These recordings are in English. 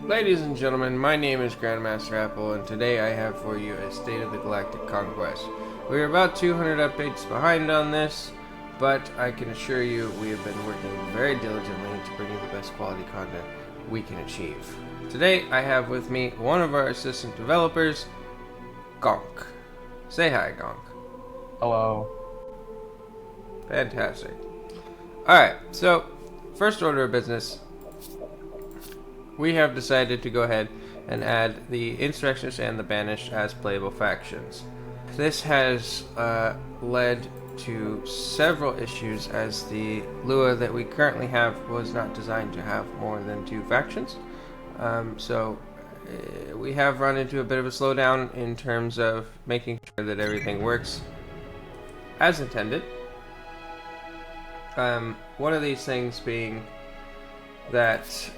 Ladies and gentlemen, my name is Grandmaster Apple, and today I have for you a State of the Galactic Conquest. We are about 200 updates behind on this, but I can assure you we have been working very diligently to bring you the best quality content we can achieve. Today I have with me one of our assistant developers, Gonk. Say hi, Gonk. Hello. Fantastic. Alright, so first order of business. We have decided to go ahead and add the Insurrectionists and the Banished as playable factions. This has led to several issues, as the Lua that we currently have was not designed to have more than 2 factions. We have run into a bit of a slowdown in terms of making sure that everything works as intended. One of these things being that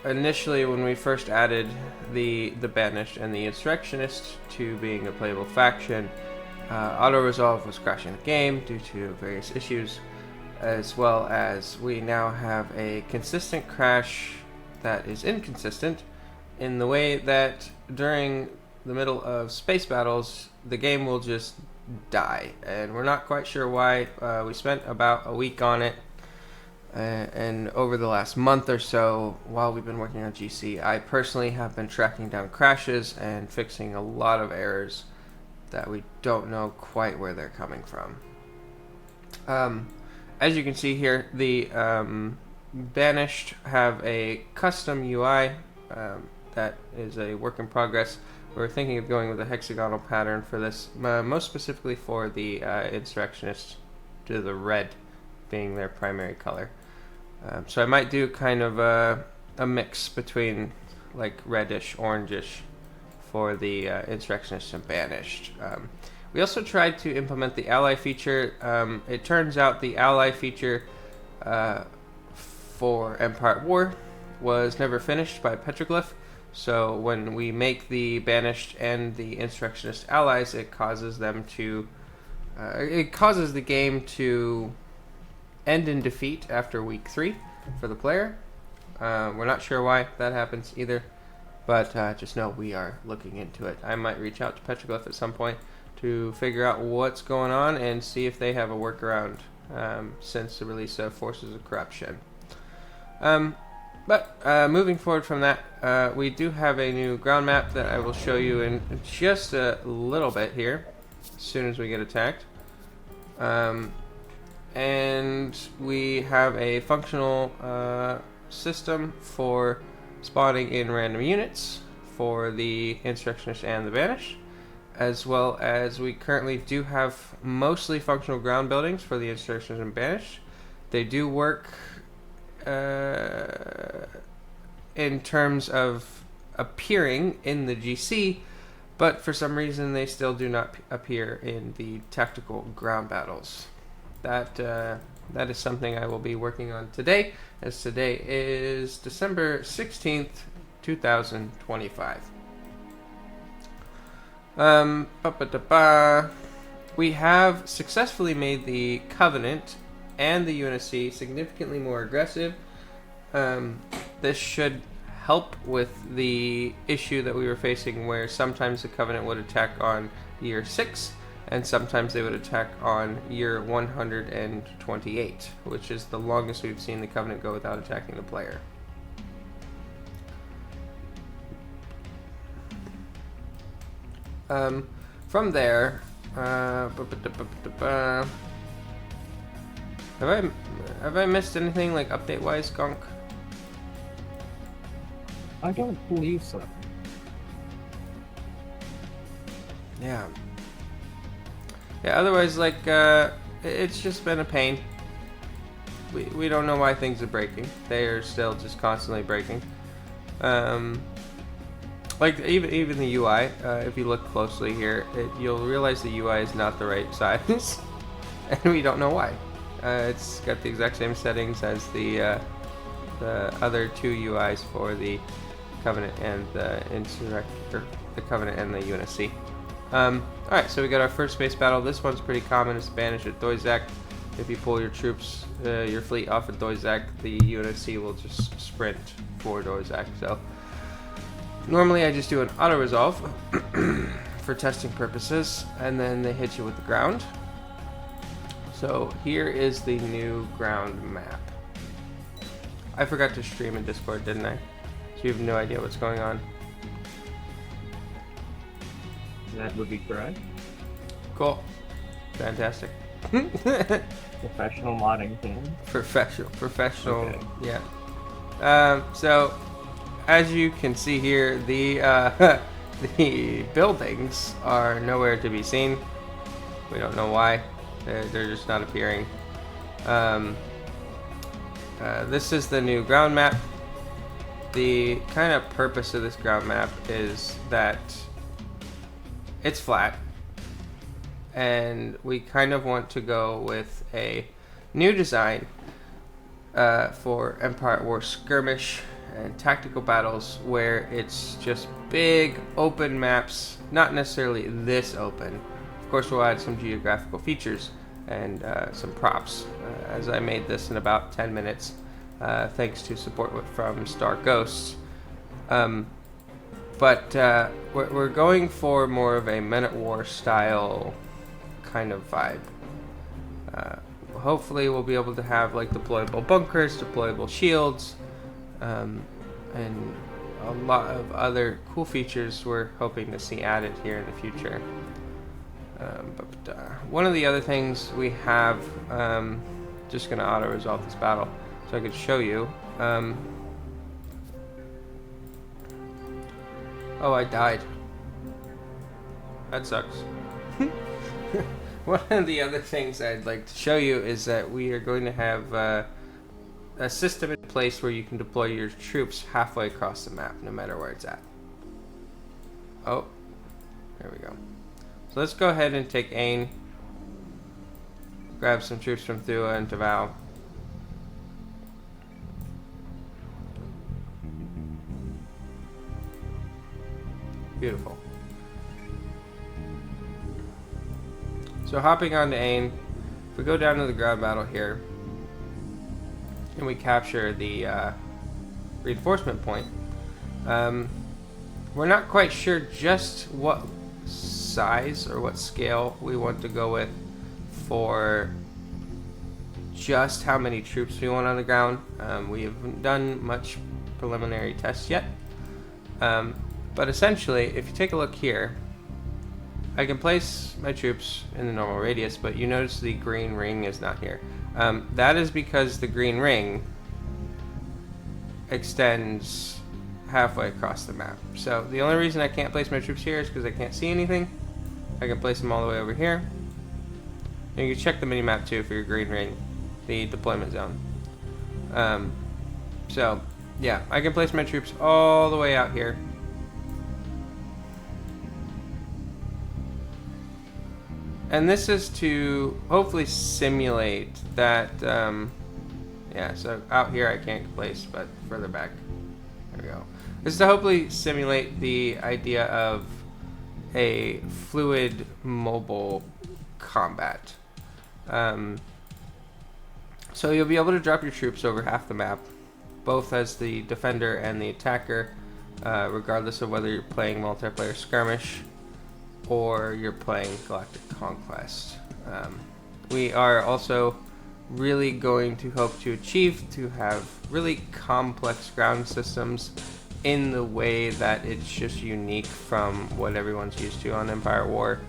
initially, when we first added the Banished and the Insurrectionists to being a playable faction, auto-resolve was crashing the game due to various issues, as well as we now have a consistent crash that is inconsistent in the way that during the middle of space battles, the game will just die, and we're not quite sure why. We spent about a week on it. And over the last month or so, while we've been working on GC, I personally have been tracking down crashes and fixing a lot of errors that we don't know quite where they're coming from. As you can see here, the Banished have a custom UI that is a work in progress. We're thinking of going with a hexagonal pattern for this, most specifically for the Insurrectionists, to the red being their primary color. So I might do kind of a mix between like reddish, orangish for the Insurrectionists and Banished. We also tried to implement the ally feature. It turns out the ally feature for Empire at War was never finished by Petroglyph. So when we make the Banished and the Insurrectionist allies, it causes them to it causes the game to end in defeat after week 3 for the player. We're not sure why that happens either, but just know we are looking into it. I might reach out to Petroglyph at some point to figure out what's going on and see if they have a workaround since the release of Forces of Corruption. But moving forward from that, we do have a new ground map that I will show you in just a little bit here, as soon as we get attacked. And we have a functional system for spawning in random units for the Insurrectionists and the Banished, as well as we currently do have mostly functional ground buildings for the Insurrectionists and Banished. They do work in terms of appearing in the GC, but for some reason they still do not appear in the tactical ground battles. That is something I will be working on today, as today is December 16th, 2025. We have successfully made the Covenant and the UNSC significantly more aggressive. This should help with the issue that we were facing, where sometimes the Covenant would attack on year 6, and sometimes they would attack on year 128, which is the longest we've seen the Covenant go without attacking the player. From there, have I missed anything like update-wise, Gonk? I don't believe so. Yeah. Otherwise, like, it's just been a pain. We don't know why things are breaking. They are still just constantly breaking. Like, even the UI, if you look closely here, you'll realize the UI is not the right size. And we don't know why. It's got the exact same settings as the other 2 UIs for the Covenant and the the Covenant and the UNSC. Alright, so we got our first space battle. This one's pretty common. It's Banished at Doizak. If you pull your troops, your fleet off at Doizak, the UNSC will just sprint for Doizak. So Normally I just do an auto resolve for testing purposes, and then they hit you with the ground. So here is the new ground map. I forgot to stream in Discord, didn't I? So you have no idea what's going on. That would be correct. Cool. Fantastic. Professional modding team. Professional, Okay. yeah. So, as you can see here, the the buildings are nowhere to be seen. We don't know why. They're just not appearing. This is the new ground map. The kind of purpose of this ground map is that it's flat, and we kind of want to go with a new design for Empire at War skirmish and tactical battles, where it's just big open maps, not necessarily this open. Of course, we'll add some geographical features and some props, as I made this in about 10 minutes, thanks to support from Star Ghosts. But we're going for more of a Men at War style kind of vibe. Hopefully we'll be able to have like deployable bunkers, deployable shields, and a lot of other cool features we're hoping to see added here in the future. But one of the other things we have, just going to auto-resolve this battle so I could show you. Oh, I died. That sucks. One of the other things I'd like to show you is that we are going to have a system in place where you can deploy your troops halfway across the map, no matter where it's at. Oh, there we go. So let's go ahead and take Ain, grab some troops from Thua and Tavau. Beautiful. So hopping onto Ain, if we go down to the ground battle here, and we capture the reinforcement point, we're not quite sure just what size or what scale we want to go with for just how many troops we want on the ground. We haven't done much preliminary tests yet, but essentially if you take a look here, I can place my troops in the normal radius, but you notice the green ring is not here. That is because the green ring extends halfway across the map. So the only reason I can't place my troops here is because I can't see anything. I can place them all the way over here. And you can check the mini-map too for your green ring, the deployment zone. So yeah, I can place my troops all the way out here. And this is to hopefully simulate that, yeah, so out here I can't place, but further back, there we go. This is to hopefully simulate the idea of a fluid, mobile combat. So you'll be able to drop your troops over half the map, both as the defender and the attacker, regardless of whether you're playing multiplayer skirmish or you're playing galactic conquest. We are also really going to hope to achieve to have really complex ground systems in the way that it's just unique from what everyone's used to on Empire at War.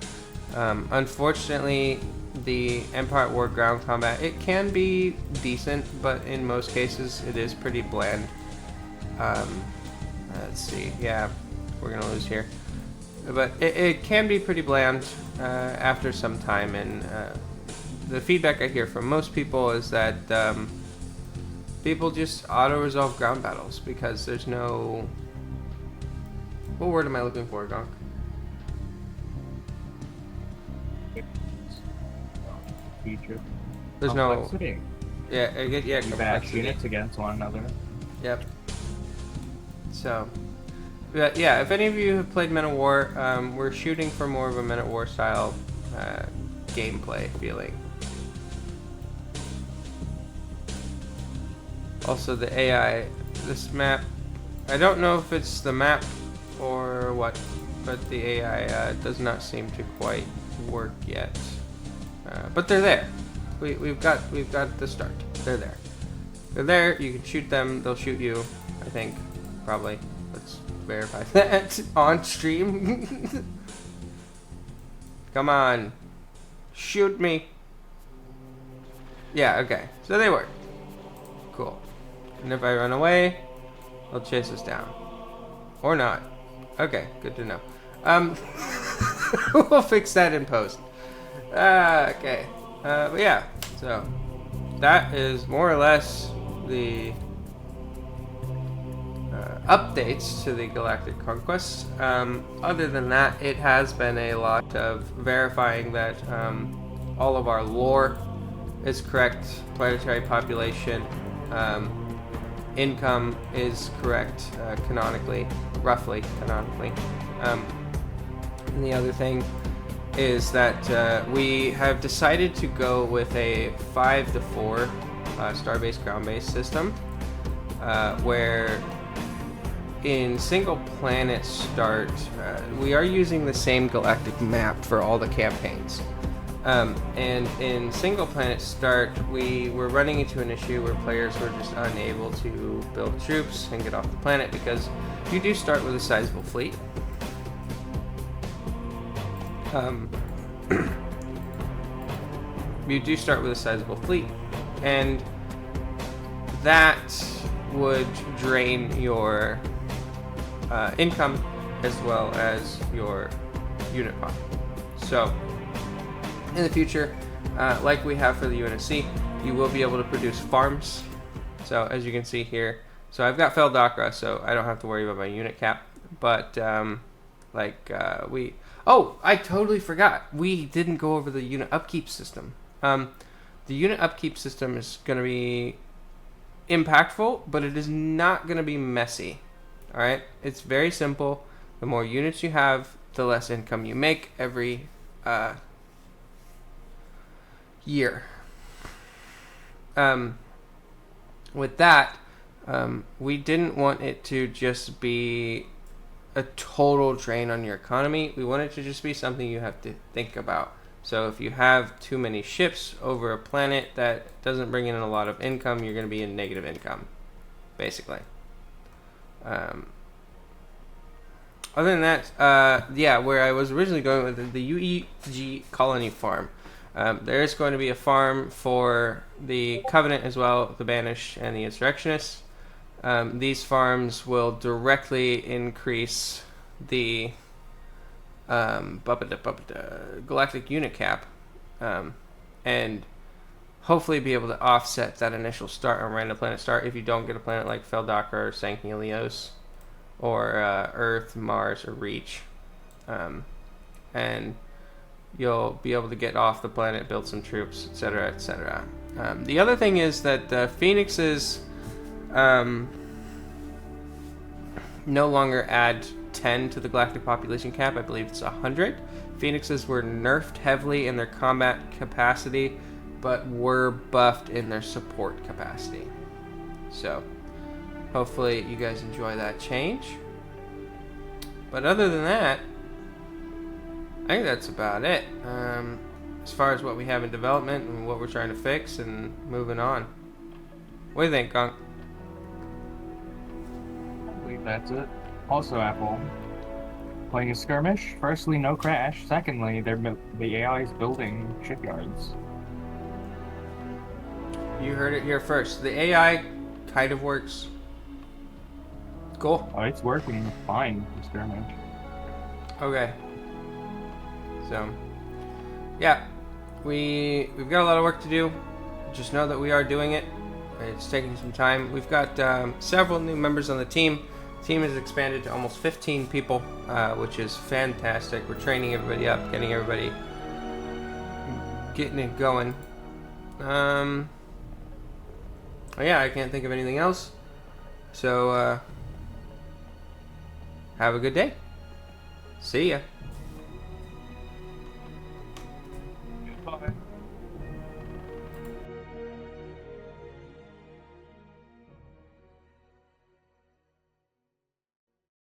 Unfortunately, the Empire at War ground combat, it can be decent, but in most cases it is pretty bland. Let's see, yeah, we're gonna lose here. But it can be pretty bland after some time, and the feedback I hear from most people is that people just auto-resolve ground battles because there's no... What word am I looking for, Gonk? Feature. There's no... Complexity. Yeah, You bash complexity. units against one another. Yep. So... But yeah, if any of you have played Men at War, we're shooting for more of a Men at War style gameplay feeling. Also the AI, this map, I don't know if it's the map or what, but the AI does not seem to quite work yet. But they're there. We've got the start. They're there. They're there. You can shoot them. They'll shoot you. I think, probably. Let's verify that on stream. Come on, shoot me. Yeah. Okay. So they work. Cool. And if I run away, they'll chase us down, or not. Okay. Good to know. We'll fix that in post. Okay. But yeah, so that is more or less the updates to the Galactic Conquest. Other than that, it has been a lot of verifying that all of our lore is correct, planetary population, income is correct canonically, roughly canonically. And the other thing is that we have decided to go with a 5-to-4 star-based ground-based system, where in single planet start we are using the same galactic map for all the campaigns, and in single planet start we were running into an issue where players were just unable to build troops and get off the planet, because you do start with a sizable fleet. You do start with a sizable fleet, and that would drain your income as well as your unit pop. So in the future, like we have for the UNSC, you will be able to produce farms. So as you can see here, so I've got Feldakra, so I don't have to worry about my unit cap, but oh, I totally forgot. We didn't go over the unit upkeep system. The unit upkeep system is going to be impactful, but it is not going to be messy. All right? It's very simple. The more units you have, the less income you make every year. With that, we didn't want it to just be a total drain on your economy. We want it to just be something you have to think about. So if you have too many ships over a planet that doesn't bring in a lot of income, you're going to be in negative income, basically. Other than that, yeah, where I was originally going with the UEG colony farm. There is going to be a farm for the Covenant as well, the Banished and the Insurrectionists. These farms will directly increase the galactic unit cap, and hopefully be able to offset that initial start on random planet start if you don't get a planet like Feldakra or Sankhelios or Earth, Mars, or Reach. And you'll be able to get off the planet, build some troops, etc., etc. The other thing is that Phoenixes no longer add 10 to the galactic population cap. I believe it's 100. Phoenixes were nerfed heavily in their combat capacity, but were buffed in their support capacity. So, hopefully you guys enjoy that change. But other than that, I think that's about it. As far as what we have in development and what we're trying to fix and moving on. What do you think, Gunk? I believe that's it. Also, Apple, playing a skirmish. Firstly, no crash. Secondly, the AI is building shipyards. You heard it here first. The AI kind of works. Cool. Oh, it's working fine for skirmish. Okay. So, yeah, we've got a lot of work to do. Just know that we are doing it. It's taking some time. We've got several new members on the team. The team has expanded to almost 15 people, which is fantastic. We're training everybody up, getting it going. Yeah, I can't think of anything else. So, have a good day. See ya.